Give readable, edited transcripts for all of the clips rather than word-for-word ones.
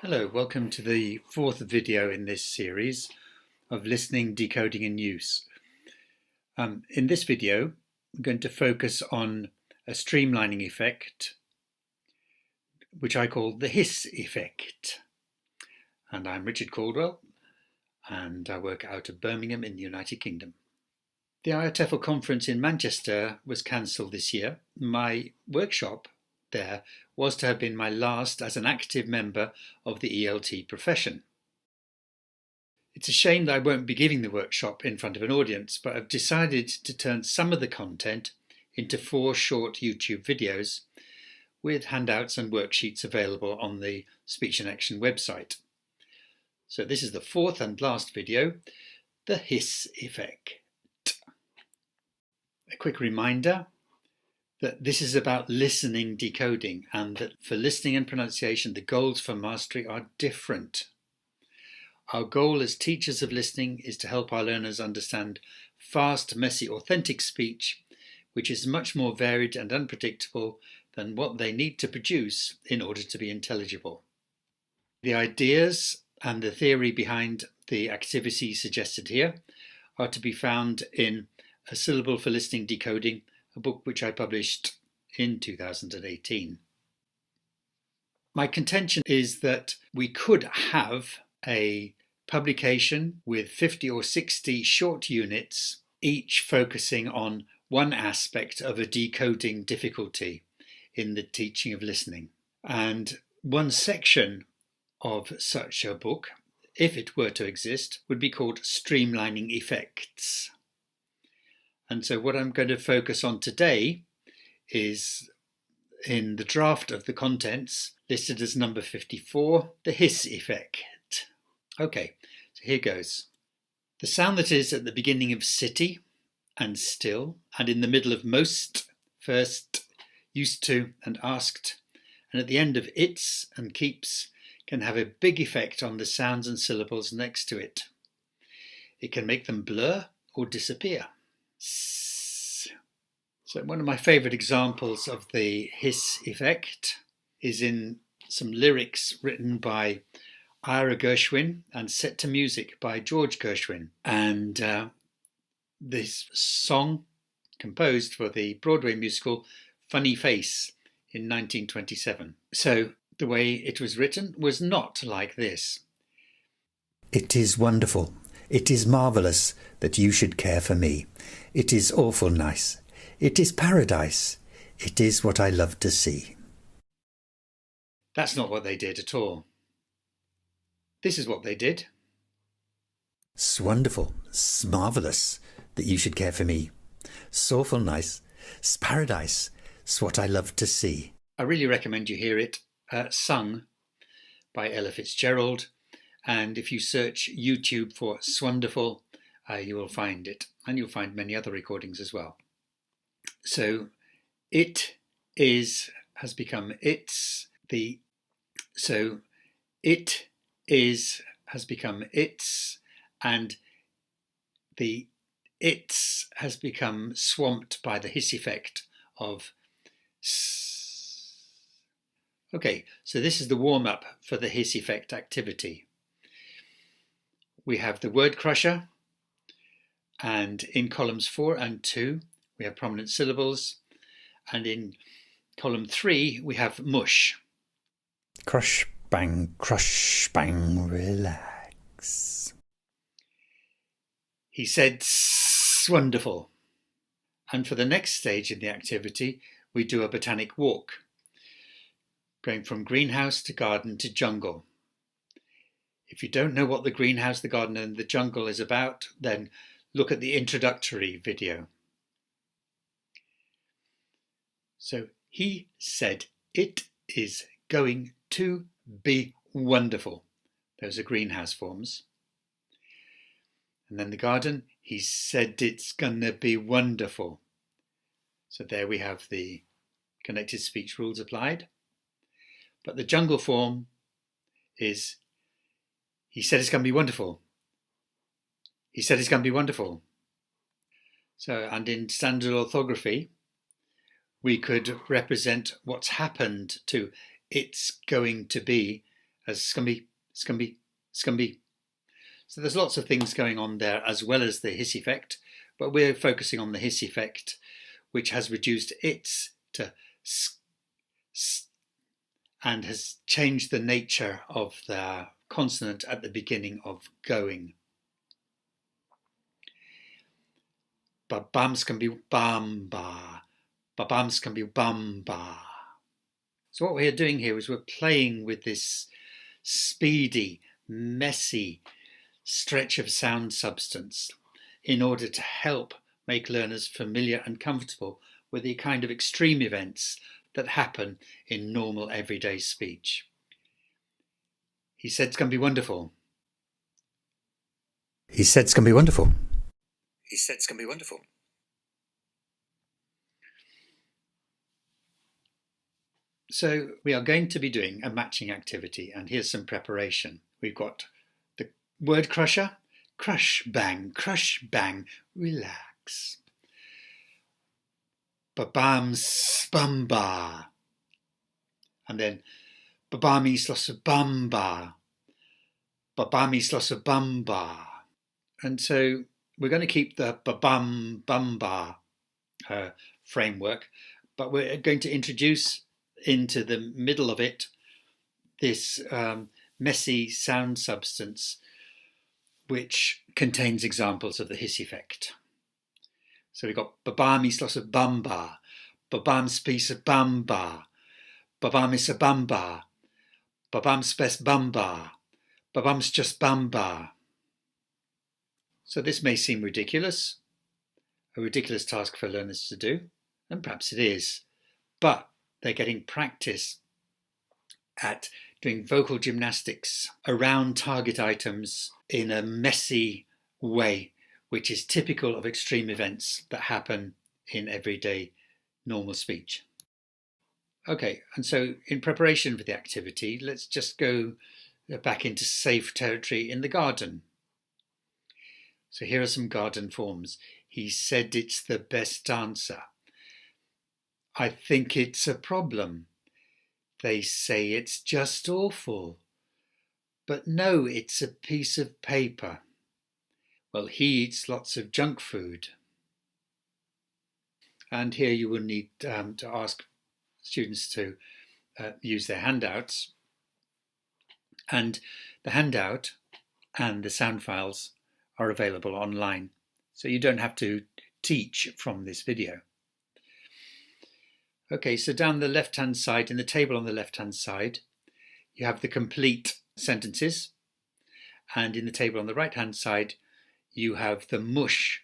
Hello, welcome to the fourth video in this series of listening, decoding and use. In this video, I'm going to focus on a streamlining effect, which I call the hiss effect. And I'm Richard Caldwell, and I work out of Birmingham in the United Kingdom. The IATEFL conference in Manchester was cancelled this year. My workshop there was to have been my last as an active member of the ELT profession. It's a shame that I won't be giving the workshop in front of an audience, but I've decided to turn some of the content into 4 short YouTube videos with handouts and worksheets available on the Speech and Action website. So this is the 4th and last video, the hiss effect. A quick reminder that this is about listening, decoding, and that for listening and pronunciation, the goals for mastery are different. Our goal as teachers of listening is to help our learners understand fast, messy, authentic speech, which is much more varied and unpredictable than what they need to produce in order to be intelligible. The ideas and the theory behind the activity suggested here are to be found in A Syllable for Listening Decoding, a book which I published in 2018. My contention is that we could have a publication with 50 or 60 short units, each focusing on one aspect of a decoding difficulty in the teaching of listening. And one section of such a book, if it were to exist, would be called Streamlining Effects. And so what I'm going to focus on today is, in the draft of the contents, listed as number 54, the hiss effect. Okay, so here goes. The sound that is at the beginning of city and still, and in the middle of most, first, used to and asked, and at the end of its and keeps, can have a big effect on the sounds and syllables next to it. It can make them blur or disappear. So one of my favourite examples of the hiss effect is in some lyrics written by Ira Gershwin and set to music by George Gershwin. And this song composed for the Broadway musical Funny Face in 1927. So the way it was written was not like this. It is wonderful. It is marvellous that you should care for me. It is awful nice. It is paradise. It is what I love to see. That's not what they did at all. This is what they did. It's wonderful. It's marvellous that you should care for me. It's awful nice. It's paradise. It's what I love to see. I really recommend you hear it sung by Ella Fitzgerald. And if you search YouTube for Swonderful, you will find it. And you'll find many other recordings as well. So it is has become it's. So it is has become its, and the its has become swamped by the hiss effect of s. Okay, so this is the warm-up for the hiss effect activity. We have the word crusher, and in columns 4 and 2 we have prominent syllables, and in column 3 we have mush. Crush, bang, relax. He said wonderful. And for the next stage in the activity we do a botanic walk, going from greenhouse to garden to jungle. If you don't know what the greenhouse, the garden and the jungle is about, then look at the introductory video. So he said it is going to be wonderful. Those are greenhouse forms. And then the garden, he said it's gonna be wonderful. So there we have the connected speech rules applied. But the jungle form is he said it's going to be wonderful. He said it's going to be wonderful. So, and in standard orthography, we could represent what's happened to it's going to be as scumby, scumby, scumby. So there's lots of things going on there as well as the hiss effect, but we're focusing on the hiss effect, which has reduced its to s, and has changed the nature of the consonant at the beginning of going. Babams can be bamba, babams can be bamba. So what we're doing here is we're playing with this speedy, messy stretch of sound substance in order to help make learners familiar and comfortable with the kind of extreme events that happen in normal everyday speech. He said it's going to be wonderful. He said it's going to be wonderful. He said it's going to be wonderful. So we are going to be doing a matching activity, and here's some preparation. We've got the word crusher, crush, bang, relax. Babam, spamba. And then babami, slossa, bamba. Babami, slossa, bamba. And so we're going to keep the babam, bamba framework, but we're going to introduce into the middle of it this messy sound substance which contains examples of the hiss effect. So we've got babami slossa bamba, babam spisa bamba, babamisa bamba, babam spes bamba, babam's just bamba. So this may seem ridiculous, a ridiculous task for learners to do, and perhaps it is, but they're getting practice at doing vocal gymnastics around target items in a messy way, which is typical of extreme events that happen in everyday normal speech. Okay, and so in preparation for the activity, let's just go back into safe territory in the garden. So here are some garden forms. He said it's the best answer. I think it's a problem. They say it's just awful. But no, it's a piece of paper. Well, he eats lots of junk food. And here you will need to ask students to use their handouts. And the handout and the sound files are available online, so you don't have to teach from this video. Okay, so down the left-hand side, in the table on the left-hand side, you have the complete sentences, and in the table on the right-hand side, you have the mush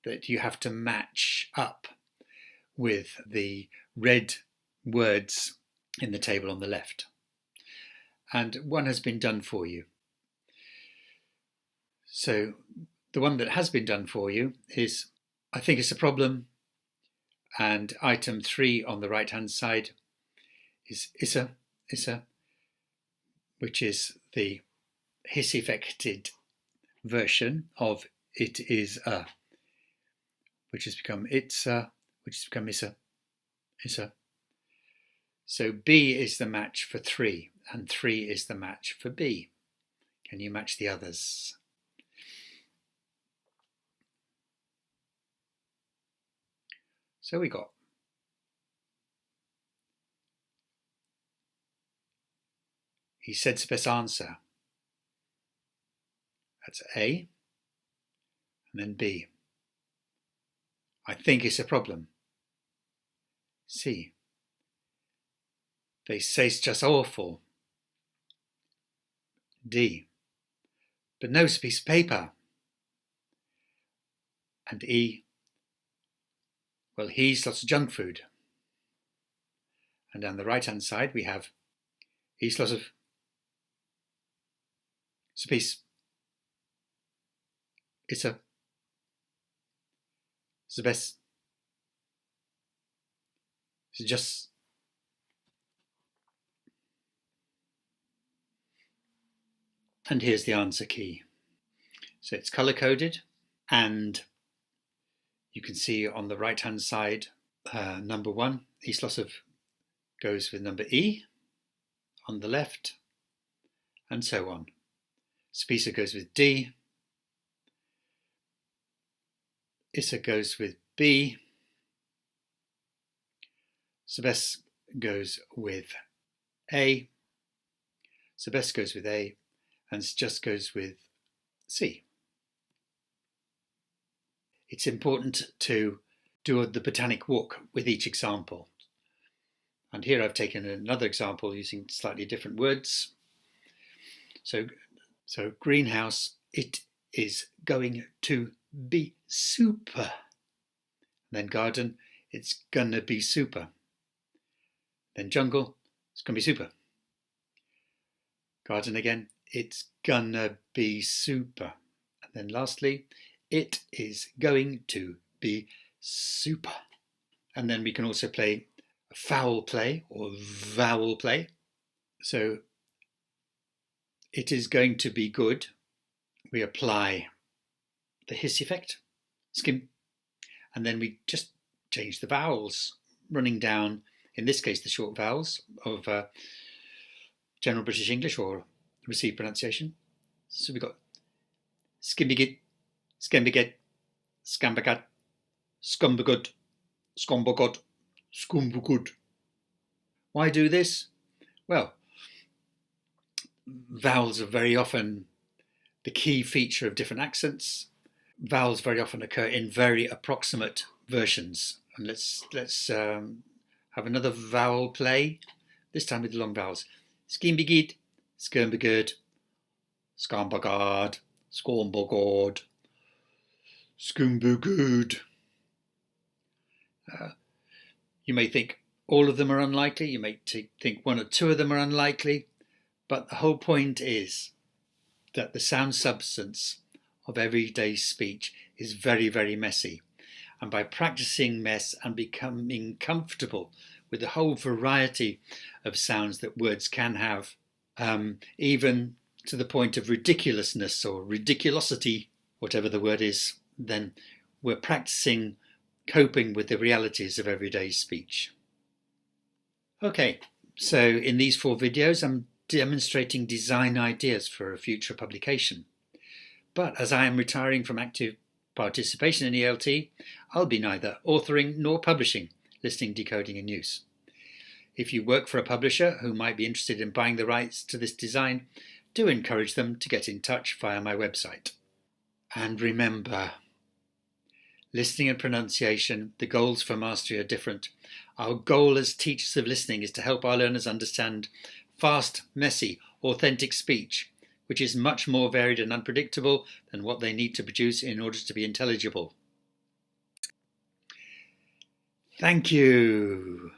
that you have to match up with the red words in the table on the left. And one has been done for you. So the one that has been done for you is, I think it's a problem, and item 3 on the right hand side is issa, which is the hiss affected version of it is a, which has become it's a, which has become issa. So B is the match for 3 and 3 is the match for B. Can you match the others? So we got he said it's the best answer. That's A. And then B. I think it's a problem. C. They say it's just awful. D. But no, it's a piece of paper. And E. Well, he eats lots of junk food. And down the right-hand side, we have eats lots of. It's a piece. It's the best. It's just. And here's the answer key. So it's color-coded, and you can see on the right-hand side, number 1, East Losov goes with number E. On the left, and so on. Spisa goes with D, Issa goes with B, Sebes goes with A, Sebes goes with A, and just goes with C. It's important to do the botanic walk with each example. And here I've taken another example using slightly different words. So greenhouse, it is going to be super. Then garden, it's gonna be super. Then jungle, it's gonna be super. Garden again, it's gonna be super. And then lastly, it is going to be super. And then we can also play foul play or vowel play. So it is going to be good. We apply the hiss effect, skim, and then we just change the vowels, running down, in this case, the short vowels of General British English or received pronunciation. So we've got skimbigit, skembiget, skambagat, skumbagut, skombogod, skumbugud. Why do this? Well, vowels are very often the key feature of different accents. Vowels very often occur in very approximate versions. And let's have another vowel play, this time with the long vowels. Skimbigid, skirmbigud, skambagad, skombogod, skumbugud. You may think all of them are unlikely, you may think one or two of them are unlikely, but the whole point is that the sound substance of everyday speech is very, very messy. And by practicing mess and becoming comfortable with the whole variety of sounds that words can have, even to the point of ridiculousness or ridiculosity, whatever the word is, then we're practicing coping with the realities of everyday speech. Okay, so in these 4 videos, I'm demonstrating design ideas for a future publication. But as I am retiring from active participation in ELT, I'll be neither authoring nor publishing listening, decoding and use. If you work for a publisher who might be interested in buying the rights to this design, do encourage them to get in touch via my website. And remember, listening and pronunciation, the goals for mastery are different. Our goal as teachers of listening is to help our learners understand fast, messy, authentic speech, which is much more varied and unpredictable than what they need to produce in order to be intelligible. Thank you.